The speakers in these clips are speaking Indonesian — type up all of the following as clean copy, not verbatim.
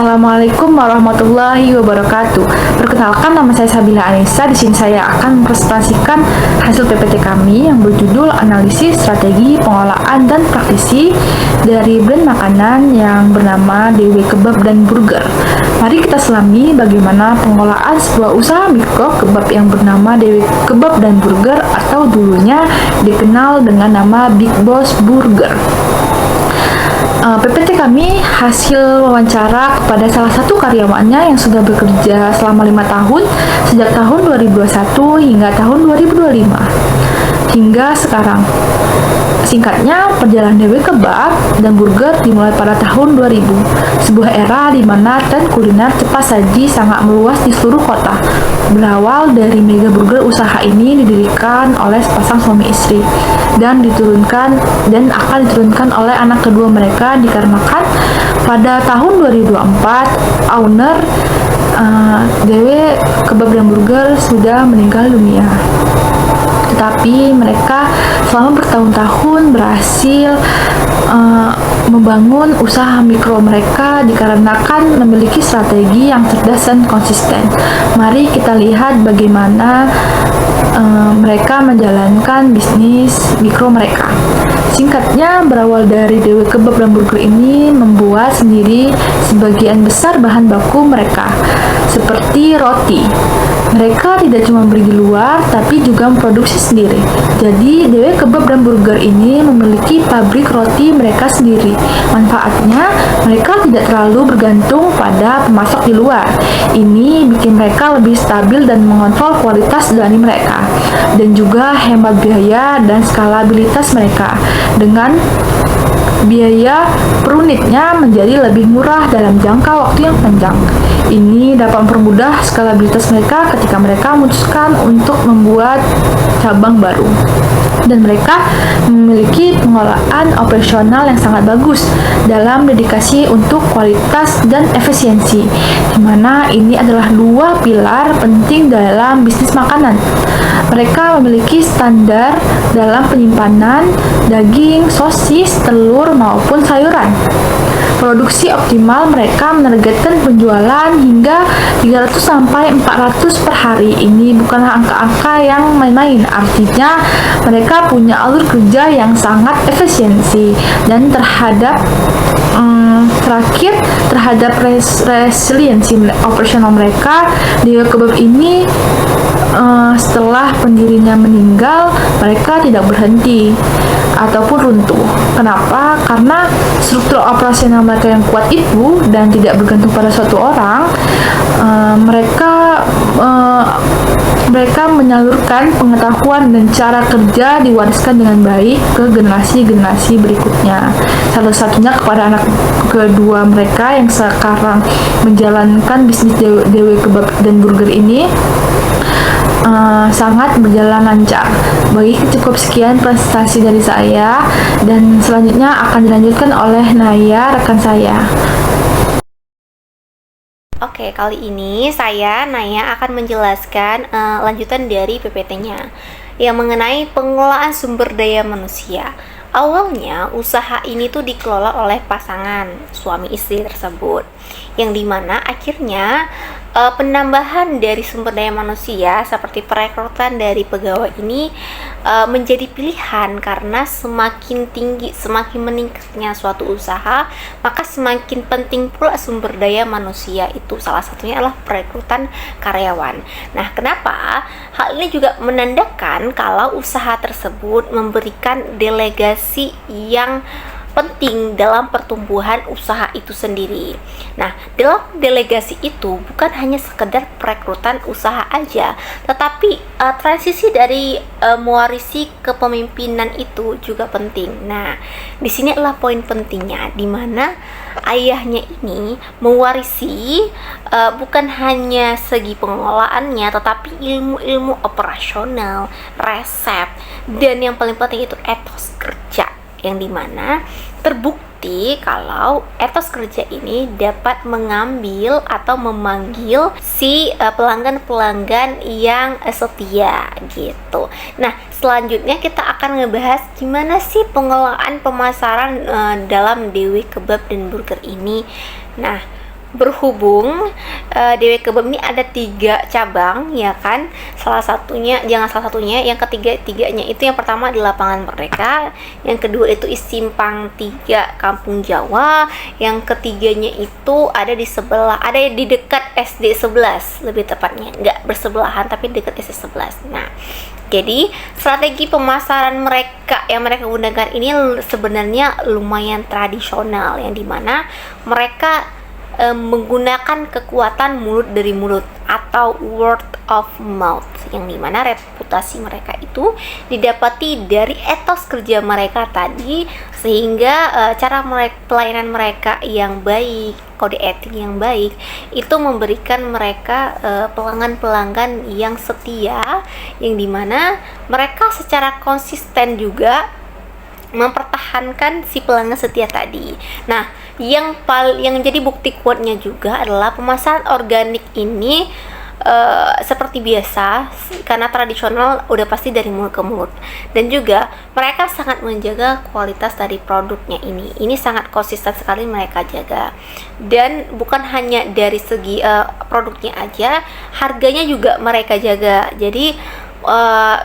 Assalamualaikum warahmatullahi wabarakatuh. Perkenalkan, nama saya Sabila Anissa. Di sini saya akan mempresentasikan hasil PPT kami yang berjudul Analisis Strategi Pengelolaan dan Praktisi dari brand makanan yang bernama DW Kebab dan Burger. Mari kita selami bagaimana pengelolaan sebuah usaha mikro kebab yang bernama DW Kebab dan Burger atau dulunya dikenal dengan nama Big Boss Burger. PPT kami hasil wawancara kepada salah satu karyawannya yang sudah bekerja selama 5 tahun sejak tahun 2021 hingga tahun 2025 hingga sekarang. Singkatnya, perjalanan DW Kebab dan Burger dimulai pada tahun 2000, sebuah era di mana tren kuliner cepat saji sangat meluas di seluruh kota. Berawal dari mega burger, usaha ini didirikan oleh sepasang suami istri dan akan diturunkan oleh anak kedua mereka dikarenakan pada tahun 2024 owner DW Kebab dan Burger sudah meninggal dunia. Tetapi mereka selama bertahun-tahun berhasil membangun usaha mikro mereka dikarenakan memiliki strategi yang cerdas dan konsisten. Mari kita lihat bagaimana mereka menjalankan bisnis mikro mereka. Singkatnya, berawal dari DW Kebab dan Burger ini membuat sendiri sebagian besar bahan baku mereka, seperti roti. Mereka tidak cuma beli di luar, tapi juga memproduksi sendiri. Jadi, DW Kebab dan Burger ini memiliki pabrik roti mereka sendiri. Manfaatnya, mereka tidak terlalu bergantung pada pemasok di luar. Ini bikin mereka lebih stabil dan mengontrol kualitas dari mereka, dan juga hemat biaya dan skalabilitas mereka dengan biaya per unitnya menjadi lebih murah dalam jangka waktu yang panjang. Ini dapat mempermudah skalabilitas mereka ketika mereka memutuskan untuk membuat cabang baru. Dan mereka memiliki pengelolaan operasional yang sangat bagus dalam dedikasi untuk kualitas dan efisiensi, di mana ini adalah dua pilar penting dalam bisnis makanan. Mereka memiliki standar dalam penyimpanan daging, sosis, telur, maupun sayuran. Produksi optimal mereka menargetkan penjualan hingga 300 sampai 400 per hari. Ini bukanlah angka-angka yang main-main. Artinya mereka punya alur kerja yang sangat efisiensi dan terhadap resiliensi operasional mereka. DW Kebab ini setelah pendirinya meninggal, mereka tidak berhenti ataupun runtuh. Kenapa? Karena struktur operasional mereka yang kuat itu dan tidak bergantung pada suatu orang. Mereka menyalurkan pengetahuan dan cara kerja diwariskan dengan baik ke generasi-generasi berikutnya. Salah satunya kepada anak kedua mereka yang sekarang menjalankan bisnis DW Kebab dan Burger ini sangat berjalan lancar. Bagi cukup sekian presentasi dari saya, dan selanjutnya akan dilanjutkan oleh Naya, rekan saya. Oke, kali ini saya, Naya, akan menjelaskan lanjutan dari PPT-nya yang mengenai pengelolaan sumber daya manusia. Awalnya, usaha ini tuh dikelola oleh pasangan suami istri tersebut, yang dimana akhirnya penambahan dari sumber daya manusia seperti perekrutan dari pegawai ini menjadi pilihan karena semakin tinggi, semakin meningkatnya suatu usaha, maka semakin penting pula sumber daya manusia itu. Salah satunya adalah perekrutan karyawan. Nah, kenapa? Hal ini juga menandakan kalau usaha tersebut memberikan delegasi yang penting dalam pertumbuhan usaha itu sendiri. Nah, dalam delegasi itu bukan hanya sekedar perekrutan usaha aja, tetapi transisi dari mewarisi kepemimpinan itu juga penting. Nah, di sini adalah poin pentingnya, di mana ayahnya ini mewarisi bukan hanya segi pengelolaannya, tetapi ilmu-ilmu operasional, resep, dan yang paling penting itu etos kerja, yang dimana terbukti kalau etos kerja ini dapat mengambil atau memanggil si pelanggan-pelanggan yang setia gitu. Nah, selanjutnya kita akan ngebahas gimana sih pengelolaan pemasaran dalam DW Kebab dan Burger ini. Nah, berhubung DW Kebab ini ada 3 cabang ya kan, yang ketiga-tiganya itu, yang pertama di Lapangan Merdeka, yang kedua itu Simpang 3 Kampung Jawa, yang ketiganya itu ada di dekat SD 11, lebih tepatnya nggak bersebelahan tapi dekat SD 11. Nah, jadi strategi pemasaran mereka yang mereka gunakan ini sebenarnya lumayan tradisional, yang dimana mereka menggunakan kekuatan mulut dari mulut atau word of mouth, yang dimana reputasi mereka itu didapati dari etos kerja mereka tadi, sehingga pelayanan mereka yang baik, kode etik yang baik itu memberikan mereka pelanggan-pelanggan yang setia, yang dimana mereka secara konsisten juga mempertahankan si pelanggan setia tadi. Nah, yang jadi bukti kuatnya juga adalah pemasaran organik ini seperti biasa, karena tradisional udah pasti dari mulut ke mulut, dan juga mereka sangat menjaga kualitas dari produknya ini. Ini sangat konsisten sekali mereka jaga, dan bukan hanya dari segi produknya aja, harganya juga mereka jaga. Jadi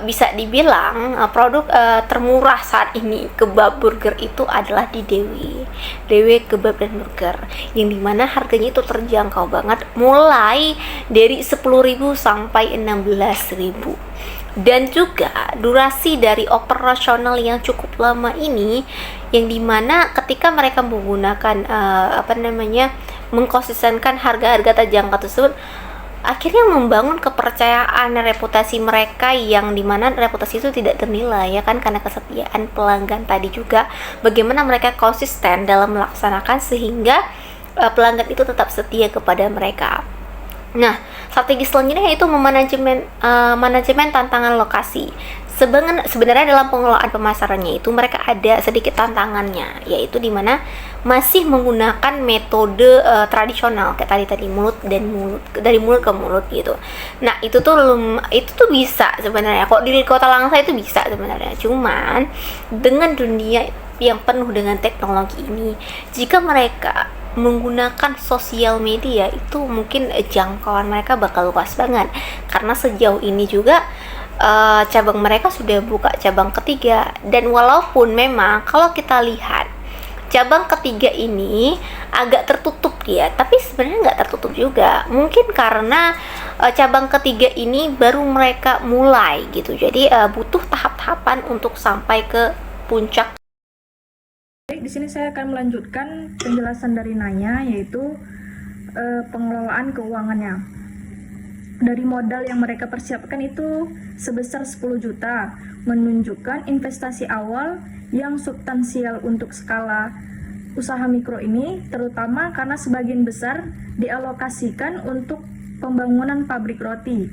bisa dibilang produk termurah saat ini kebab burger itu adalah di Dewi Kebab dan Burger, yang dimana harganya itu terjangkau banget, mulai dari 10.000 sampai 16.000. Dan juga durasi dari operasional yang cukup lama ini, yang dimana ketika mereka menggunakan mengkonsistenkan harga-harga terjangkau tersebut, akhirnya membangun kepercayaan dan reputasi mereka, yang dimana reputasi itu tidak ternilai ya kan, karena kesetiaan pelanggan tadi juga, bagaimana mereka konsisten dalam melaksanakan sehingga pelanggan itu tetap setia kepada mereka. Nah, strategi selanjutnya yaitu manajemen tantangan lokasi. Sebenarnya dalam pengelolaan pemasarannya itu mereka ada sedikit tantangannya, yaitu dimana masih menggunakan metode tradisional kayak tadi mulut dari mulut ke mulut gitu. Nah, itu tuh bisa sebenarnya kok di Kota Langsa, itu bisa sebenarnya. Cuman dengan dunia yang penuh dengan teknologi ini, jika mereka menggunakan sosial media, itu mungkin jangkauan mereka bakal luas banget, karena sejauh ini juga cabang mereka sudah buka cabang ketiga. Dan walaupun memang kalau kita lihat cabang ketiga ini agak tertutup dia, tapi sebenarnya nggak tertutup juga, mungkin karena cabang ketiga ini baru mereka mulai gitu, jadi butuh tahap-tahapan untuk sampai ke puncak. Baik, di sini saya akan melanjutkan penjelasan dari Naya, yaitu pengelolaan keuangannya. Dari modal yang mereka persiapkan itu sebesar 10 juta, menunjukkan investasi awal yang substansial untuk skala usaha mikro ini, terutama karena sebagian besar dialokasikan untuk pembangunan pabrik roti.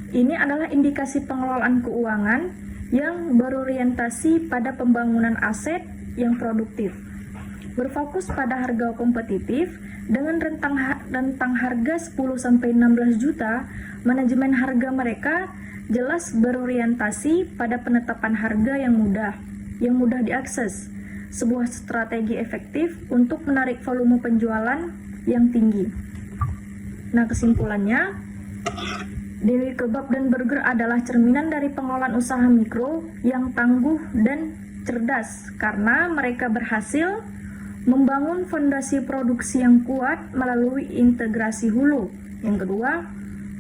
Ini adalah indikasi pengelolaan keuangan yang berorientasi pada pembangunan aset yang produktif, berfokus pada harga kompetitif dengan rentang harga 10-16 juta. Manajemen harga mereka jelas berorientasi pada penetapan harga yang mudah diakses, sebuah strategi efektif untuk menarik volume penjualan yang tinggi. Nah, kesimpulannya, Dewi Kebab dan Burger adalah cerminan dari pengelolaan usaha mikro yang tangguh dan cerdas, karena mereka berhasil membangun fondasi produksi yang kuat melalui integrasi hulu. Yang kedua,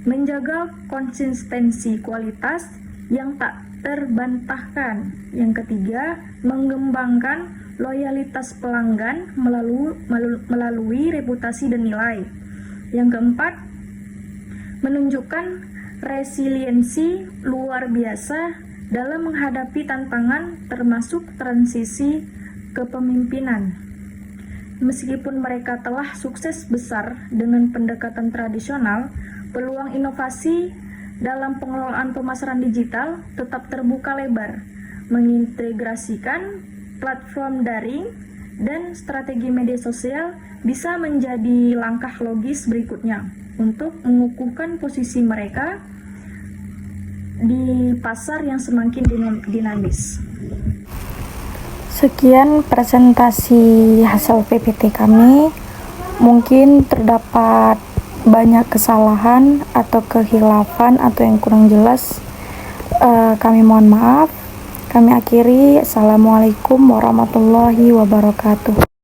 menjaga konsistensi kualitas yang tak terbantahkan. Yang ketiga, mengembangkan loyalitas pelanggan melalui reputasi dan nilai. Yang keempat, menunjukkan resiliensi luar biasa dalam menghadapi tantangan termasuk transisi kepemimpinan. Meskipun mereka telah sukses besar dengan pendekatan tradisional, peluang inovasi dalam pengelolaan pemasaran digital tetap terbuka lebar. Mengintegrasikan platform daring dan strategi media sosial bisa menjadi langkah logis berikutnya untuk mengukuhkan posisi mereka di pasar yang semakin dinamis. Sekian presentasi hasil PPT kami. Mungkin terdapat banyak kesalahan atau kehilafan atau yang kurang jelas. Kami mohon maaf. Kami akhiri. Assalamualaikum warahmatullahi wabarakatuh.